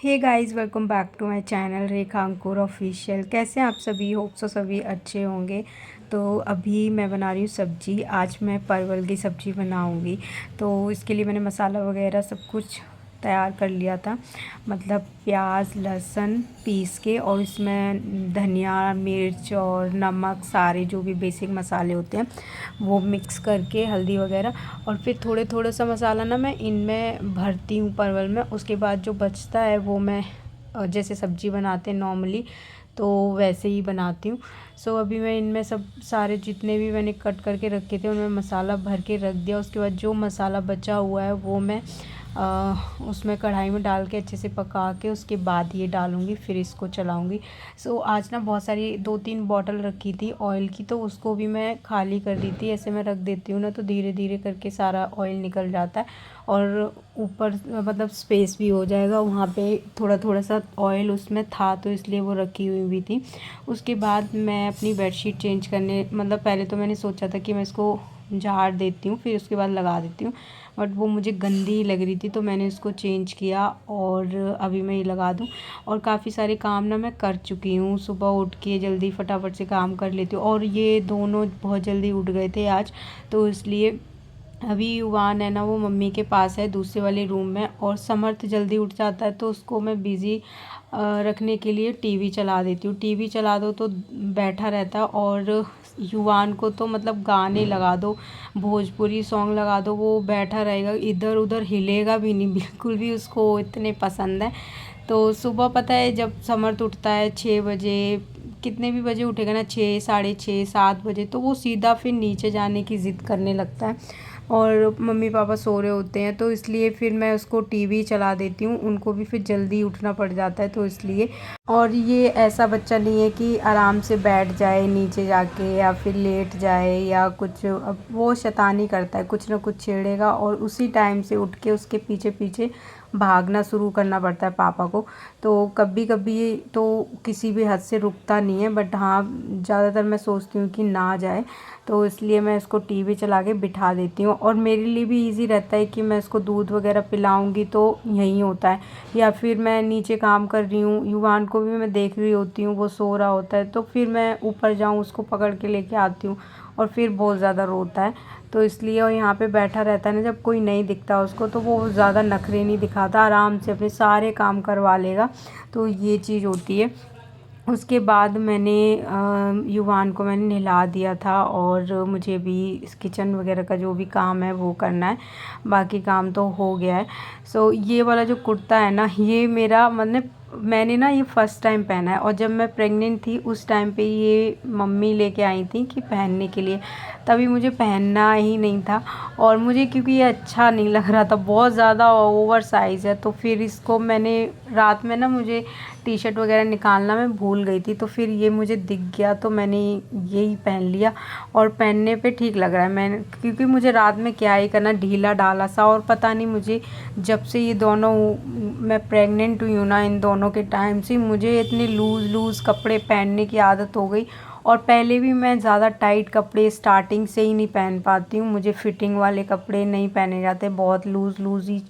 Hey guys, welcome back to my channel Rekha Ankur official. कैसे हैं आप सभी? होप सो सभी अच्छे होंगे। तो अभी मैं बना रही हूँ सब्ज़ी। आज मैं परवल की सब्ज़ी बनाऊँगी। तो इसके लिए मैंने मसाला वगैरह सब कुछ तैयार कर लिया था, मतलब प्याज लहसुन पीस के, और इसमें धनिया मिर्च और नमक, सारे जो भी बेसिक मसाले होते हैं वो मिक्स करके, हल्दी वगैरह, और फिर थोड़ा सा मसाला ना मैं इनमें भरती हूँ परवल में। उसके बाद जो बचता है वो मैं जैसे सब्ज़ी बनाते हैं नॉर्मली, तो वैसे ही बनाती हूँ। सो अभी मैं इनमें सब सारे जितने भी मैंने कट करके रखे थे उनमें मसाला भर के रख दिया। उसके बाद जो मसाला बचा हुआ है वो मैं उसमें कढ़ाई में डाल के अच्छे से पका के उसके बाद ये डालूँगी, फिर इसको चलाऊँगी। सो आज ना बहुत सारी 2-3 बॉटल रखी थी ऑयल की, तो उसको भी मैं खाली कर दी थी। ऐसे मैं रख देती हूँ ना तो धीरे धीरे करके सारा ऑयल निकल जाता है, और ऊपर मतलब स्पेस भी हो जाएगा। वहाँ पे थोड़ा थोड़ा सा ऑयल उसमें था तो इसलिए वो रखी हुई भी थी। उसके बाद मैं अपनी बेडशीट चेंज करने, मतलब पहले तो मैंने सोचा था कि मैं इसको झाड़ देती हूँ फिर उसके बाद लगा देती हूँ, बट वो मुझे गंदी लग रही थी तो मैंने इसको चेंज किया और अभी मैं ये लगा दूँ। और काफ़ी सारे काम ना मैं कर चुकी हूँ। सुबह उठ के जल्दी फटाफट से काम कर लेती हूँ, और ये दोनों बहुत जल्दी उठ गए थे आज, तो इसलिए अभी युवान है ना वो मम्मी के पास है दूसरे वाले रूम में, और समर्थ जल्दी उठ जाता है तो उसको मैं बिज़ी रखने के लिए टीवी चला देती हूँ। टीवी चला दो तो बैठा रहता है, और युवान को तो मतलब गाने लगा दो, भोजपुरी सॉन्ग लगा दो, वो बैठा रहेगा, इधर उधर हिलेगा भी नहीं बिल्कुल भी, उसको इतने पसंद है। तो सुबह पता है जब समर्थ उठता है 6 बजे, कितने भी बजे उठेगा ना, 6, साढ़े 6, 7 बजे, तो वो सीधा फिर नीचे जाने की ज़िद करने लगता है, और मम्मी पापा सो रहे होते हैं, तो इसलिए फिर मैं उसको टीवी चला देती हूँ। उनको भी फिर जल्दी उठना पड़ जाता है तो इसलिए। और ये ऐसा बच्चा नहीं है कि आराम से बैठ जाए नीचे जाके या फिर लेट जाए या कुछ, अब वो शैतानी करता है, कुछ ना कुछ छेड़ेगा और उसी टाइम से उठ के उसके पीछे पीछे भागना शुरू करना पड़ता है पापा को। तो कभी कभी तो किसी भी हद से रुकता नहीं है, बट हाँ ज़्यादातर मैं सोचती हूँ कि ना जाए, तो इसलिए मैं इसको टीवी चला के बिठा देती हूँ। और मेरे लिए भी इजी रहता है कि मैं इसको दूध वगैरह पिलाऊंगी तो यहीं होता है, या फिर मैं नीचे काम कर रही हूँ, युवान को भी मैं देख रही होती हूँ, वो सो रहा होता है, तो फिर मैं ऊपर जाऊँ उसको पकड़ के लेके आती हूँ, और फिर बहुत ज़्यादा रोता है, तो इसलिए। और यहाँ पे बैठा रहता है ना, जब कोई नहीं दिखता उसको तो वो ज़्यादा नखरे नहीं दिखाता, आराम से अपने सारे काम करवा लेगा, तो ये चीज़ होती है। उसके बाद मैंने युवान को मैंने नहला दिया था, और मुझे भी इस किचन वगैरह का जो भी काम है वो करना है, बाकी काम तो हो गया है। सो ये वाला जो कुर्ता है ना, ये मेरा मतलब मैंने ना ये फ़र्स्ट टाइम पहना है, और जब मैं प्रेग्नेंट थी उस टाइम पे ये मम्मी लेके आई थी कि पहनने के लिए, तभी मुझे पहनना ही नहीं था, और मुझे क्योंकि ये अच्छा नहीं लग रहा था, बहुत ज़्यादा ओवर साइज़ है, तो फिर इसको मैंने रात में ना, मुझे टी शर्ट वगैरह निकालना मैं भूल गई थी, तो फिर ये मुझे दिख गया तो मैंने यही पहन लिया, और पहनने पे ठीक लग रहा है। मैंने क्योंकि मुझे रात में क्या ही करना, ढीला डाला सा, और पता नहीं मुझे जब से ये दोनों मैं प्रेग्नेंट हुई हूँ ना, इन दोनों के टाइम से मुझे इतने लूज़ लूज़ कपड़े पहनने की आदत हो गई। और पहले भी मैं ज़्यादा टाइट कपड़े स्टार्टिंग से ही नहीं पहन पाती हूँ, मुझे फिटिंग वाले कपड़े नहीं पहने जाते, बहुत लूज़ लूज़ ही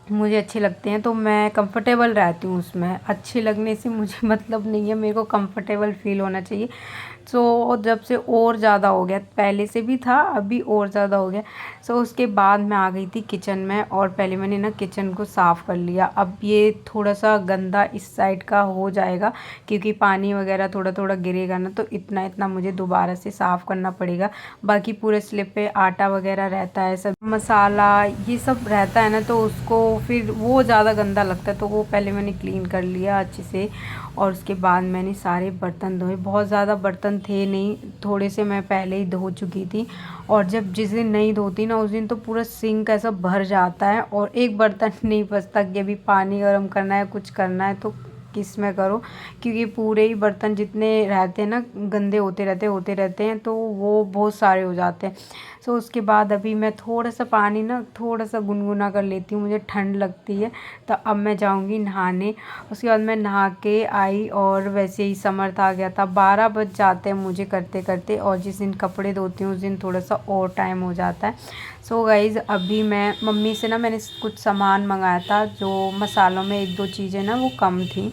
मुझे अच्छे लगते हैं, तो मैं कंफर्टेबल रहती हूँ उसमें। अच्छे लगने से मुझे मतलब नहीं है, मेरे को कंफर्टेबल फील होना चाहिए। सो जब से और ज़्यादा हो गया, पहले से भी था अभी और ज़्यादा हो गया। सो उसके बाद मैं आ गई थी किचन में, और पहले मैंने ना किचन को साफ़ कर लिया। अब ये थोड़ा सा गंदा इस साइड का हो जाएगा, क्योंकि पानी वगैरह थोड़ा थोड़ा गिरेगा ना, तो इतना इतना मुझे दोबारा से साफ़ करना पड़ेगा। बाकी पूरे स्लिप पे आटा वगैरह रहता है, सब मसाला ये सब रहता है ना, तो उसको फिर वो ज़्यादा गंदा लगता है, तो वो पहले मैंने क्लीन कर लिया अच्छे से। और उसके बाद मैंने सारे बर्तन धोए, बहुत ज़्यादा बर्तन थे नहीं, थोड़े से मैं पहले ही धो चुकी थी, और जब जिस दिन नहीं धोती ना उस दिन तो पूरा सिंक ऐसा भर जाता है, और एक बर्तन नहीं बचता कि अभी पानी गर्म करना है, कुछ करना है तो किस में करो, क्योंकि पूरे ही बर्तन जितने रहते हैं ना गंदे होते रहते हैं, तो वो बहुत सारे हो जाते हैं। तो उसके बाद अभी मैं थोड़ा सा पानी ना थोड़ा सा गुनगुना कर लेती हूँ, मुझे ठंड लगती है। तो अब मैं जाऊँगी नहाने। उसके बाद मैं नहा के आई और वैसे ही समर्थ आ गया था। 12 बज जाते हैं मुझे करते करते, और जिस दिन कपड़े धोती हूँ उस दिन थोड़ा सा और टाइम हो जाता है। सो गाइज़ अभी मैं मम्मी से ना मैंने कुछ सामान मंगाया था, जो मसालों में 1-2 चीज़ें ना वो कम थी,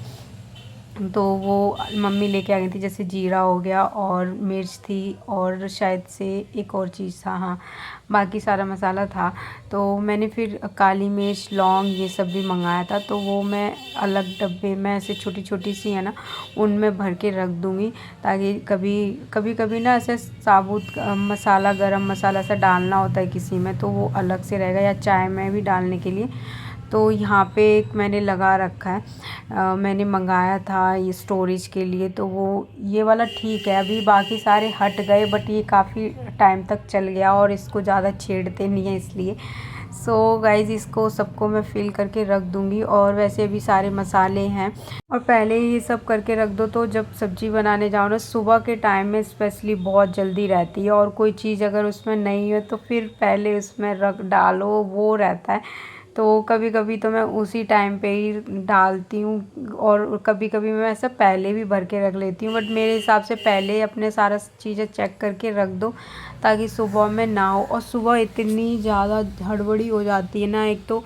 तो वो मम्मी लेके आ गई थी। जैसे जीरा हो गया और मिर्च थी और शायद से एक और चीज़ था, हाँ बाकी सारा मसाला था। तो मैंने फिर काली मिर्च, लौंग ये सब भी मंगाया था। तो वो मैं अलग डब्बे में ऐसे छोटी छोटी सी है ना उनमें भर के रख दूँगी, ताकि कभी ना ऐसे साबुत मसाला, गरम मसाला ऐसा डालना होता है किसी में, तो वो अलग से रहेगा, या चाय में भी डालने के लिए। तो यहाँ पे एक मैंने लगा रखा है, मैंने मंगाया था ये स्टोरेज के लिए। तो वो ये वाला ठीक है, अभी बाकी सारे हट गए बट ये काफ़ी टाइम तक चल गया और इसको ज़्यादा छेड़ते नहीं हैं इसलिए। सो गाइज़ इसको सबको मैं फिल करके रख दूँगी। और वैसे भी सारे मसाले हैं, और पहले ही ये सब करके रख दो तो जब सब्ज़ी बनाने जाओ ना सुबह के टाइम में स्पेशली बहुत जल्दी रहती है। और कोई चीज़ अगर उसमें नहीं है तो फिर पहले उसमें रख डालो, वो रहता है। तो कभी कभी तो मैं उसी टाइम पे ही डालती हूँ, और कभी कभी मैं ऐसा पहले भी भर के रख लेती हूँ। बट मेरे हिसाब से पहले अपने सारा चीज़ें चेक करके रख दो, ताकि सुबह में ना हो। और सुबह इतनी ज़्यादा हड़बड़ी हो जाती है ना, एक तो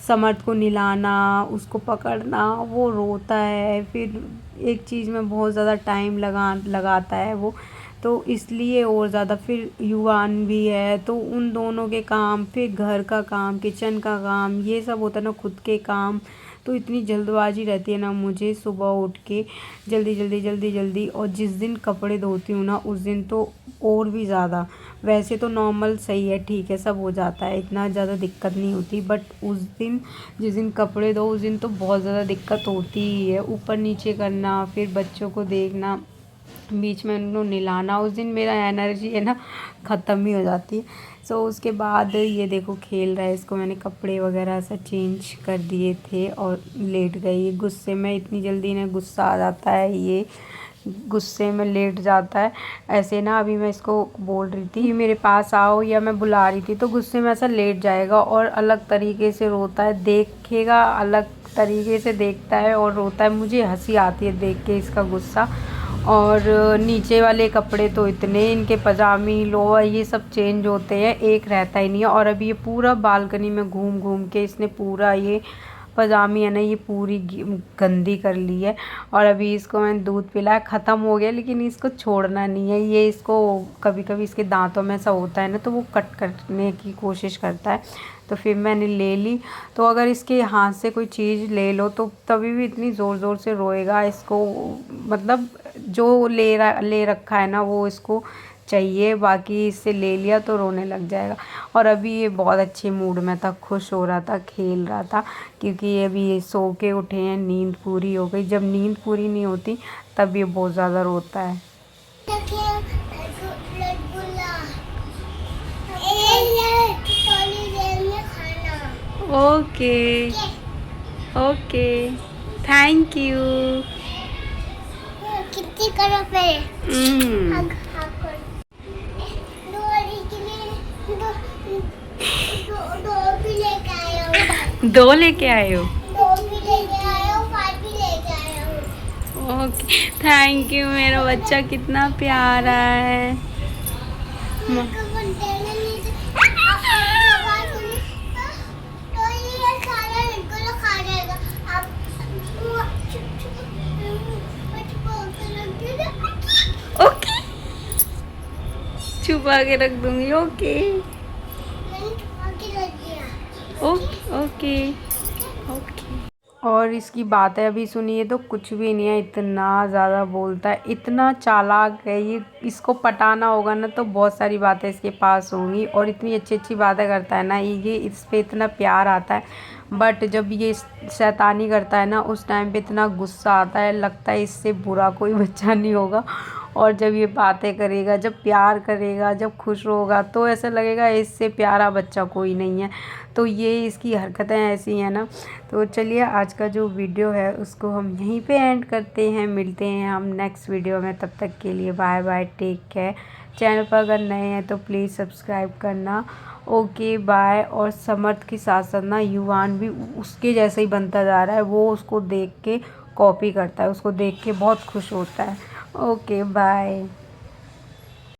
समर्थ को नहलाना, उसको पकड़ना, वो रोता है, फिर एक चीज़ में बहुत ज़्यादा टाइम लगाता है वो, तो इसलिए और ज़्यादा। फिर युवान भी है तो उन दोनों के काम, फिर घर का काम, किचन का काम, ये सब होता है ना, खुद के काम। तो इतनी जल्दबाजी रहती है ना मुझे सुबह उठ के जल्दी जल्दी जल्दी जल्दी। और जिस दिन कपड़े धोती हूँ ना उस दिन तो और भी ज़्यादा। वैसे तो नॉर्मल सही है, ठीक है, सब हो जाता है, इतना ज़्यादा दिक्कत नहीं होती। बट उस दिन जिस दिन कपड़े धो उस दिन तो बहुत ज़्यादा दिक्कत होती ही है, ऊपर नीचे करना, फिर बच्चों को देखना, बीच में उनको नहलाना, उस दिन मेरा एनर्जी है ना ख़त्म ही हो जाती है। सो उसके बाद ये देखो खेल रहा है, इसको मैंने कपड़े वगैरह ऐसा चेंज कर दिए थे और लेट गई। गुस्से में इतनी जल्दी इन्हें गुस्सा आ जाता है, ये गुस्से में लेट जाता है ऐसे ना। अभी मैं इसको बोल रही थी कि मेरे पास आओ, या मैं बुला रही थी, तो गुस्से में ऐसा लेट जाएगा और अलग तरीके से रोता है, देखेगा अलग तरीके से देखता है और रोता है। मुझे हंसी आती है देख के इसका गुस्सा। और नीचे वाले कपड़े तो इतने, इनके पजामी, लोअर ये सब चेंज होते हैं, एक रहता ही नहीं है। और अभी ये पूरा बालकनी में घूम घूम के इसने पूरा ये पजामी है ना ये पूरी गंदी कर ली है। और अभी इसको मैंने दूध पिलाया, ख़त्म हो गया, लेकिन इसको छोड़ना नहीं है। ये इसको कभी कभी इसके दांतों में ऐसा होता है ना, तो वो कट करने की कोशिश करता है। तो फिर मैंने ले ली। तो अगर इसके हाथ से कोई चीज़ ले लो तो तभी भी इतनी ज़ोर ज़ोर से रोएगा। इसको मतलब जो ले रखा है ना वो इसको चाहिए, बाकी इससे ले लिया तो रोने लग जाएगा। और अभी ये बहुत अच्छे मूड में था, खुश हो रहा था, खेल रहा था, क्योंकि अभी ये सो के उठे हैं, नींद पूरी हो गई। जब नींद पूरी नहीं होती तब ये बहुत ज़्यादा रोता है। Okay okay, thank you. कितनी करो पे दो भी लेके आया हूँ। दो लेके आए हो? दो भी लेके आया हूँ, पाँच भी लेके आया हूँ। Okay, thank you. मेरा बच्चा कितना प्यारा है। ओके, छुपा के रख दूंगी। Okay okay okay okay. और इसकी बातें अभी सुनिए तो कुछ भी नहीं है, इतना ज़्यादा बोलता है, इतना चालाक है ये। इसको पटाना होगा ना तो बहुत सारी बातें इसके पास होंगी, और इतनी अच्छी अच्छी बातें करता है ना ये, इस पे इतना प्यार आता है। बट जब ये शैतानी करता है ना उस टाइम पे इतना गुस्सा आता है, लगता है इससे बुरा कोई बच्चा नहीं होगा। और जब ये बातें करेगा, जब प्यार करेगा, जब खुश होगा, तो ऐसा लगेगा इससे प्यारा बच्चा कोई नहीं है। तो ये इसकी हरकतें ऐसी हैं ना। तो चलिए आज का जो वीडियो है उसको हम यहीं पे एंड करते हैं। मिलते हैं हम नेक्स्ट वीडियो में, तब तक के लिए bye bye, take care, channel पर अगर नए हैं तो प्लीज़ सब्सक्राइब करना। Okay bye. और समर्थ के साथ साथ ना युवान भी उसके जैसा ही बनता जा रहा है, वो उसको देख के कॉपी करता है, उसको देख के बहुत खुश होता है। Okay bye.